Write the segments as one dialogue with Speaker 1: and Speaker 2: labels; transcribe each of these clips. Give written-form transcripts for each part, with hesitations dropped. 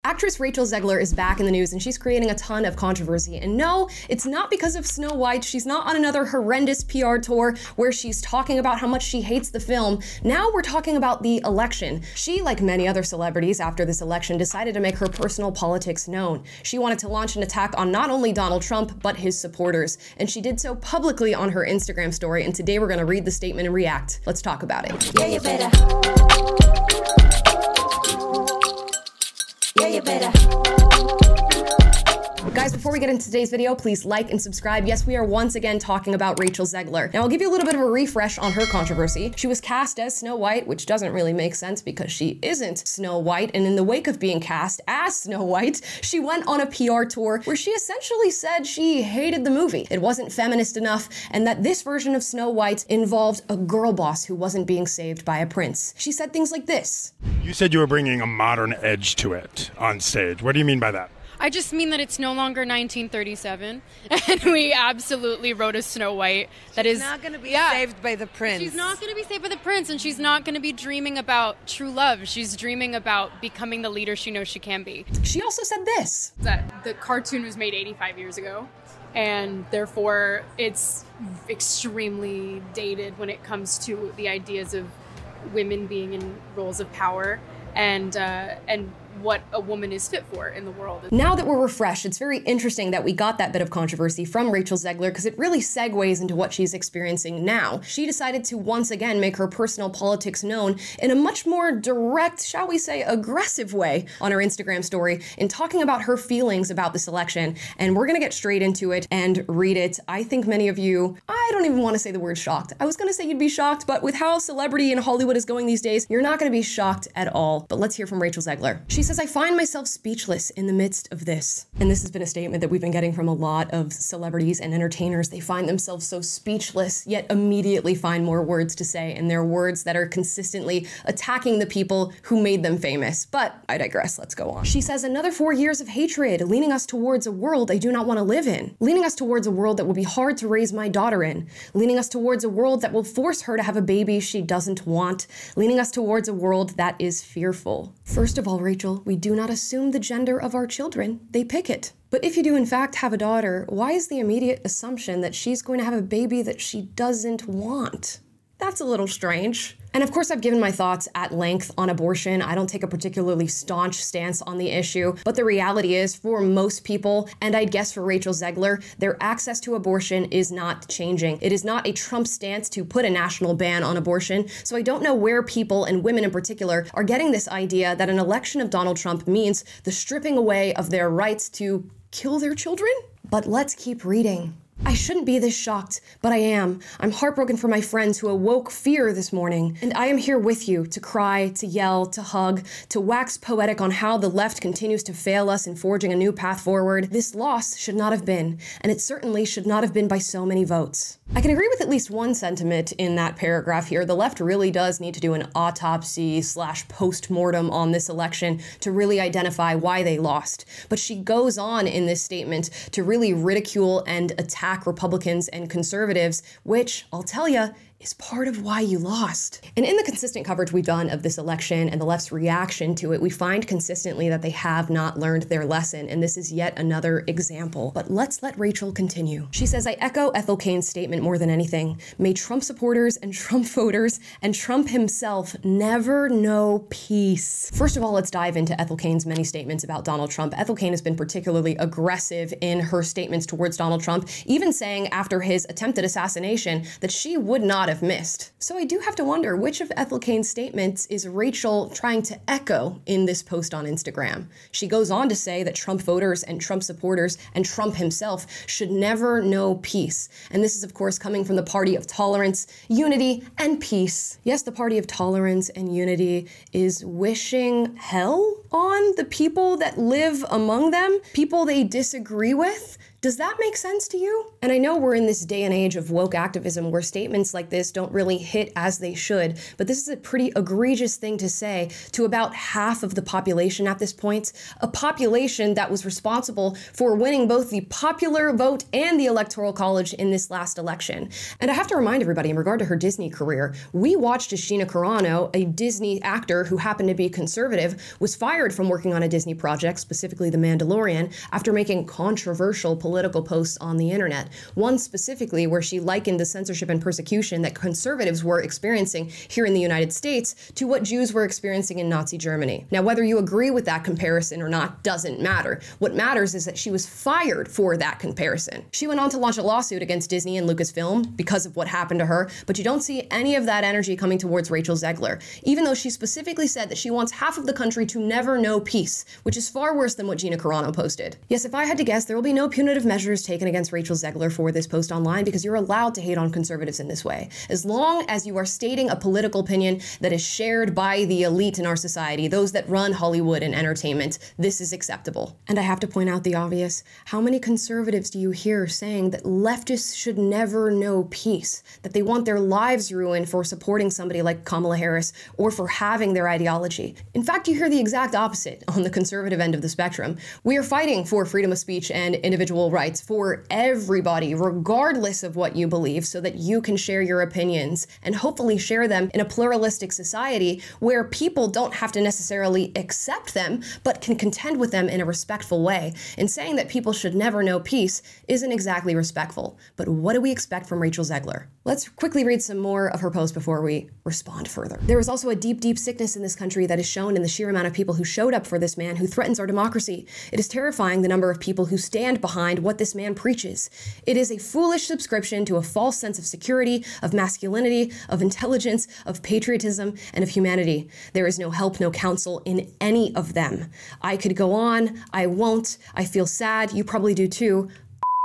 Speaker 1: Actress Rachel Zegler is back in the news and she's creating a ton of controversy. And no, it's not because of Snow White. She's not on another horrendous PR tour where she's talking about how much she hates the film. Now we're talking about the election. She, like many other celebrities after this election, decided to make her personal politics known. She wanted to launch an attack on not only Donald Trump, but his supporters. And she did so publicly on her Instagram story. And today we're gonna read the statement and react. Let's talk about it.
Speaker 2: Yeah, you better. Yeah, you better.
Speaker 1: Guys, before we get into today's video, please like and subscribe. Yes, we are once again talking about Rachel Zegler. Now, I'll give you a little bit of a refresh on her controversy. She was cast as Snow White, which doesn't really make sense because she isn't Snow White. And in the wake of being cast as Snow White, she went on a PR tour where she essentially said she hated the movie. It wasn't feminist enough, and that this version of Snow White involved a girl boss who wasn't being saved by a prince. She said things like this.
Speaker 3: You said you were bringing a modern edge to it on stage. What do you mean by that?
Speaker 4: I just mean that it's no longer 1937, and we absolutely wrote a Snow White that
Speaker 5: she's not going to be saved by the prince.
Speaker 4: She's not going to be saved by the prince, and she's not going to be dreaming about true love. She's dreaming about becoming the leader she knows she can be.
Speaker 1: She also said this.
Speaker 4: That the cartoon was made 85 years ago, and therefore it's extremely dated when it comes to the ideas of women being in roles of power and what a woman is fit for in the world.
Speaker 1: Now that we're refreshed, it's very interesting that we got that bit of controversy from Rachel Zegler because it really segues into what she's experiencing now. She decided to once again make her personal politics known in a much more direct, shall we say, aggressive way on her Instagram story in talking about her feelings about this election. And we're gonna get straight into it and read it. I think many of you, I don't even want to say the word shocked. I was gonna say you'd be shocked, but with how celebrity in Hollywood is going these days, you're not gonna be shocked at all. But let's hear from Rachel Zegler. She says, I find myself speechless in the midst of this. And this has been a statement that we've been getting from a lot of celebrities and entertainers. They find themselves so speechless, yet immediately find more words to say. And they're words that are consistently attacking the people who made them famous. But I digress, let's go on. She says, another 4 years of hatred, leading us towards a world I do not want to live in. Leading us towards a world that will be hard to raise my daughter in. Leading us towards a world that will force her to have a baby she doesn't want. Leading us towards a world that is fearful. First of all, Rachel, we do not assume the gender of our children. They pick it. But if you do in fact have a daughter, why is the immediate assumption that she's going to have a baby that she doesn't want? That's a little strange. And of course, I've given my thoughts at length on abortion. I don't take a particularly staunch stance on the issue, but the reality is for most people, and I'd guess for Rachel Zegler, their access to abortion is not changing. It is not a Trump stance to put a national ban on abortion. So I don't know where people, and women in particular, are getting this idea that an election of Donald Trump means the stripping away of their rights to kill their children. But let's keep reading. I shouldn't be this shocked, but I am. I'm heartbroken for my friends who awoke fear this morning, and I am here with you to cry, to yell, to hug, to wax poetic on how the left continues to fail us in forging a new path forward. This loss should not have been, and it certainly should not have been by so many votes. I can agree with at least one sentiment in that paragraph here. The left really does need to do an autopsy / post-mortem on this election to really identify why they lost. But she goes on in this statement to really ridicule and attack Republicans and conservatives, which I'll tell you is part of why you lost. And in the consistent coverage we've done of this election and the left's reaction to it, we find consistently that they have not learned their lesson, and this is yet another example. But let's let Rachel continue. She says, I echo Ethel Cain's statement more than anything. May Trump supporters and Trump voters and Trump himself never know peace. First of all, let's dive into Ethel Cain's many statements about Donald Trump. Ethel Cain has been particularly aggressive in her statements towards Donald Trump, even saying after his attempted assassination that she would not have missed. So I do have to wonder which of Ethel Cain's statements is Rachel trying to echo in this post on Instagram. She goes on to say that Trump voters and Trump supporters and Trump himself should never know peace. And this is of course coming from the party of tolerance, unity, and peace. Yes, the party of tolerance and unity is wishing hell on the people that live among them, people they disagree with. Does that make sense to you? And I know we're in this day and age of woke activism where statements like this this don't really hit as they should, but this is a pretty egregious thing to say to about half of the population at this point, a population that was responsible for winning both the popular vote and the Electoral College in this last election. And I have to remind everybody in regard to her Disney career, we watched as Gina Carano, a Disney actor who happened to be conservative, was fired from working on a Disney project, specifically The Mandalorian, after making controversial political posts on the internet. One specifically where she likened the censorship and persecution that conservatives were experiencing here in the United States to what Jews were experiencing in Nazi Germany. Now, whether you agree with that comparison or not doesn't matter. What matters is that she was fired for that comparison. She went on to launch a lawsuit against Disney and Lucasfilm because of what happened to her, but you don't see any of that energy coming towards Rachel Zegler, even though she specifically said that she wants half of the country to never know peace, which is far worse than what Gina Carano posted. Yes, if I had to guess, there will be no punitive measures taken against Rachel Zegler for this post online because you're allowed to hate on conservatives in this way. As long as you are stating a political opinion that is shared by the elite in our society, those that run Hollywood and entertainment, this is acceptable. And I have to point out the obvious. How many conservatives do you hear saying that leftists should never know peace, that they want their lives ruined for supporting somebody like Kamala Harris or for having their ideology? In fact, you hear the exact opposite on the conservative end of the spectrum. We are fighting for freedom of speech and individual rights for everybody, regardless of what you believe, so that you can share your opinions and hopefully share them in a pluralistic society where people don't have to necessarily accept them, but can contend with them in a respectful way. And saying that people should never know peace isn't exactly respectful. But what do we expect from Rachel Zegler? Let's quickly read some more of her post before we respond further. There is also a deep, deep sickness in this country that is shown in the sheer amount of people who showed up for this man who threatens our democracy. It is terrifying the number of people who stand behind what this man preaches. It is a foolish subscription to a false sense of security, of masculinity, of intelligence, of patriotism, and of humanity. There is no help, no counsel in any of them. I could go on. I won't. I feel sad. You probably do too.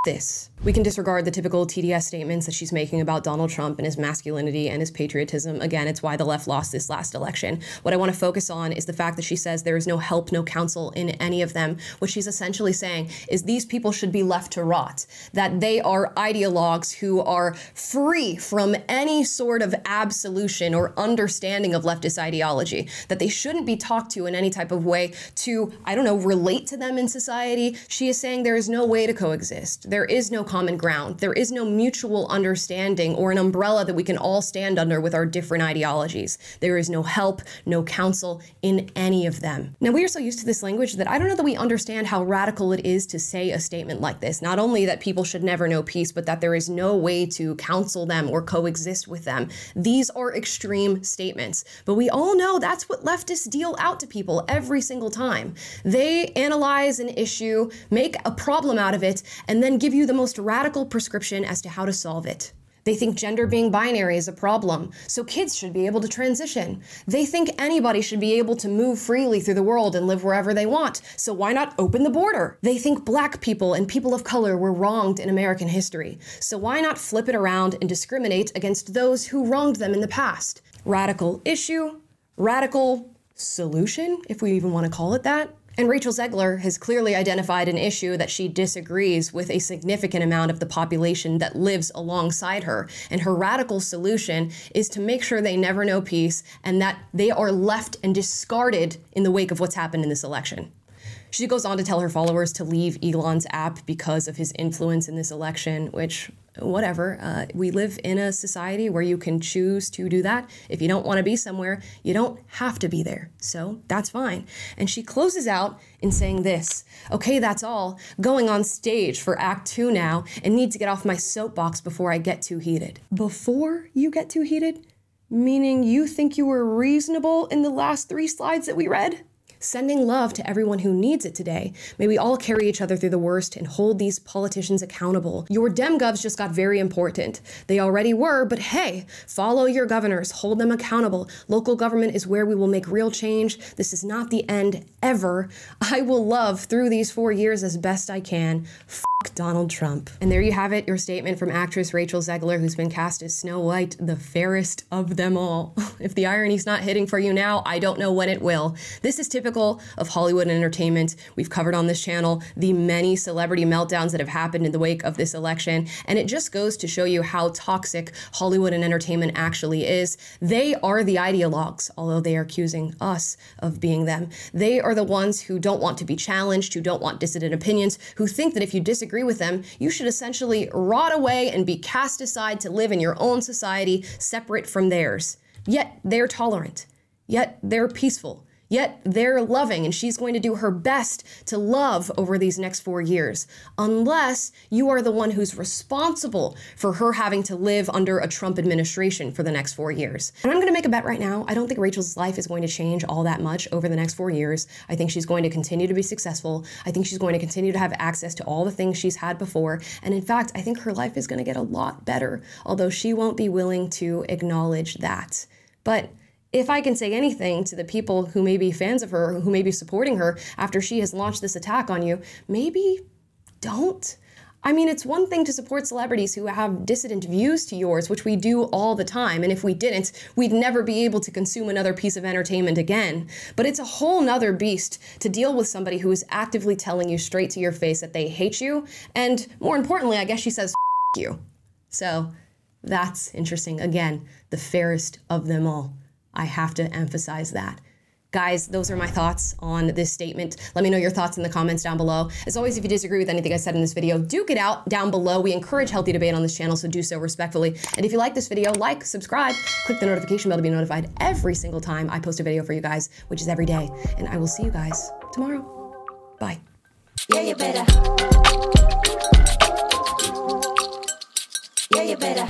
Speaker 1: This. We can disregard the typical TDS statements that she's making about Donald Trump and his masculinity and his patriotism. Again, it's why the left lost this last election. What I want to focus on is the fact that she says there is no help, no counsel in any of them. What she's essentially saying is these people should be left to rot, that they are ideologues who are free from any sort of absolution or understanding of leftist ideology, that they shouldn't be talked to in any type of way to, I don't know, relate to them in society. She is saying there is no way to coexist. There is no common ground. There is no mutual understanding or an umbrella that we can all stand under with our different ideologies. There is no help, no counsel in any of them. Now, we are so used to this language that I don't know that we understand how radical it is to say a statement like this. Not only that people should never know peace, but that there is no way to counsel them or coexist with them. These are extreme statements, but we all know that's what leftists deal out to people every single time. They analyze an issue, make a problem out of it, and then give you the most radical prescription as to how to solve it. They think gender being binary is a problem, so kids should be able to transition. They think anybody should be able to move freely through the world and live wherever they want, so why not open the border? They think black people and people of color were wronged in American history, so why not flip it around and discriminate against those who wronged them in the past? Radical issue, radical solution, if we even want to call it that. And Rachel Zegler has clearly identified an issue that she disagrees with a significant amount of the population that lives alongside her. And her radical solution is to make sure they never know peace and that they are left and discarded in the wake of what's happened in this election. She goes on to tell her followers to leave Elon's app because of his influence in this election, which, whatever. We live in a society where you can choose to do that. If you don't want to be somewhere, you don't have to be there. So that's fine. And she closes out in saying this: okay, that's all. Going on stage for Act 2 now and need to get off my soapbox before I get too heated. Before you get too heated? Meaning you think you were reasonable in the last 3 slides that we read? Sending love to everyone who needs it today. May we all carry each other through the worst and hold these politicians accountable. Your Demgovs just got very important. They already were, but hey, follow your governors, hold them accountable. Local government is where we will make real change. This is not the end ever. I will love through these 4 years as best I can. Donald Trump. And there you have it, your statement from actress Rachel Zegler, who's been cast as Snow White, the fairest of them all. If the irony's not hitting for you now, I don't know when it will. This is typical of Hollywood and entertainment. We've covered on this channel the many celebrity meltdowns that have happened in the wake of this election, and it just goes to show you how toxic Hollywood and entertainment actually is. They are the ideologues, although they are accusing us of being them. They are the ones who don't want to be challenged, who don't want dissident opinions, who think that if you disagree with them, you should essentially rot away and be cast aside to live in your own society separate from theirs. Yet they're tolerant. Yet they're peaceful. Yet they're loving, and she's going to do her best to love over these next 4 years, unless you are the one who's responsible for her having to live under a Trump administration for the next 4 years. And I'm going to make a bet right now. I don't think Rachel's life is going to change all that much over the next 4 years. I think she's going to continue to be successful. I think she's going to continue to have access to all the things she's had before. And in fact, I think her life is going to get a lot better, although she won't be willing to acknowledge that. But if I can say anything to the people who may be fans of her, who may be supporting her after she has launched this attack on you, maybe don't. I mean, it's one thing to support celebrities who have dissident views to yours, which we do all the time, and if we didn't, we'd never be able to consume another piece of entertainment again. But it's a whole nother beast to deal with somebody who is actively telling you straight to your face that they hate you, and more importantly, I guess she says, F you. So that's interesting. Again, the fairest of them all. I have to emphasize that. Guys, those are my thoughts on this statement. Let me know your thoughts in the comments down below. As always, if you disagree with anything I said in this video, do get out down below. We encourage healthy debate on this channel, so do so respectfully. And if you like this video, like, subscribe, click the notification bell to be notified every single time I post a video for you guys, which is every day. And I will see you guys tomorrow. Bye.
Speaker 2: Yeah, you better. Yeah, you better.